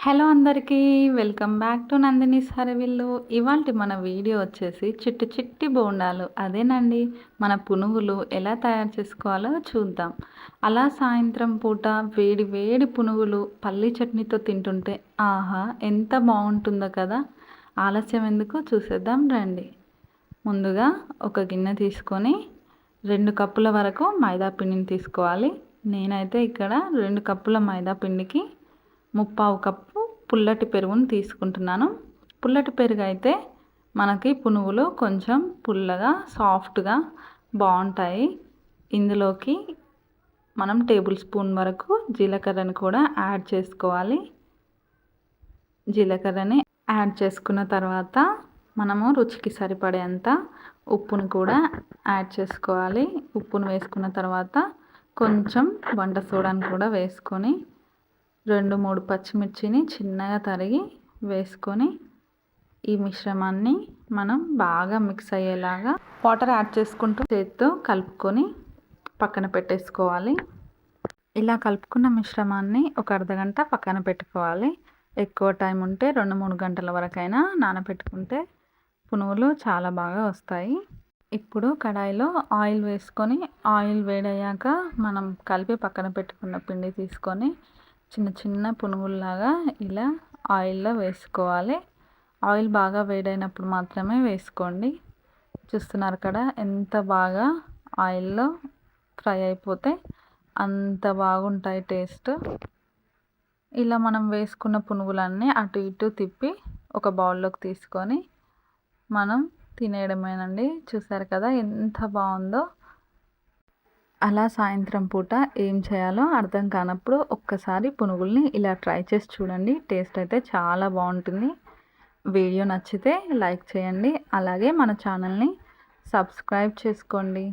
Hello అందరికీ welcome back to Nandini's హరవిల్లు. ఇవాల్టి మన వీడియో వచ్చేసి చిట్టి చిట్టి బోండాలు. అదేనండి, మన పునుగులు ఎలా తయారు చేసుకోవాలో చూద్దాం. అలా సాయంత్రం పూట వేడి వేడి పునుగులు పల్లి చట్నీతో తింటుంటే ఆహా ఎంత బాగుంటుందో కదా. ఆలస్యం ఎందుకు, చూసేద్దాం రండి. ముందుగా ఒక గిన్నె తీసుకొని 2 కప్పుల వరకు మైదా పిండిని తీసుకోవాలి. నేనైతే ఇక్కడ 2 కప్పుల మైదా పిండికి 3/4 కప్పు పుల్లటి పెరుగుని తీసుకుంటున్నాను. పుల్లటి పెరుగు అయితే మనకి పునుగులు కొంచెం పుల్లగా సాఫ్ట్గా బాగుంటాయి. ఇందులోకి మనం టేబుల్ స్పూన్ వరకు జీలకర్రని కూడా యాడ్ చేసుకోవాలి. జీలకర్రని యాడ్ చేసుకున్న తర్వాత మనము రుచికి సరిపడేంత ఉప్పును కూడా యాడ్ చేసుకోవాలి. ఉప్పును వేసుకున్న తర్వాత కొంచెం వంట సోడాను కూడా వేసుకొని 2-3 పచ్చిమిర్చిని చిన్నగా తరిగి వేసుకొని ఈ మిశ్రమాన్ని మనం బాగా మిక్స్ అయ్యేలాగా వాటర్ యాడ్ చేసుకుంటూ చేత్తో కలుపుకొని పక్కన పెట్టేసుకోవాలి. ఇలా కలుపుకున్న మిశ్రమాన్ని ఒక అర్ధగంట పక్కన పెట్టుకోవాలి. ఎక్కువ టైం ఉంటే 2-3 గంటల వరకైనా నానబెట్టుకుంటే పునుగులు చాలా బాగా వస్తాయి. ఇప్పుడు కడాయిలో ఆయిల్ వేసుకొని ఆయిల్ వేడయ్యాక మనం కలిపి పక్కన పెట్టుకున్న పిండి తీసుకొని చిన్న చిన్న పునుగుల్లాగా ఇలా ఆయిల్లో వేసుకోవాలి. ఆయిల్ బాగా వేడైనప్పుడు మాత్రమే వేసుకోండి. చూస్తున్నారు కదా ఎంత బాగా ఆయిల్లో ఫ్రై అయిపోతే అంత బాగుంటాయి టేస్ట్. ఇలా మనం వేసుకున్న పునుగులన్నీ అటు ఇటు తిప్పి ఒక బౌల్లోకి తీసుకొని మనం తినేయడమేనండి. చూసారు కదా ఎంత బాగుందో. అలా సాయంత్రం పూట ఏం చేయాలో అర్థం కానప్పుడు ఒక్కసారి పునుగుల్ని ఇలా ట్రై చేసి చూడండి. టేస్ట్ అయితే చాలా బాగుంటుంది. వీడియో నచ్చితే లైక్ చేయండి, అలాగే మన ఛానల్ని సబ్స్క్రైబ్ చేసుకోండి.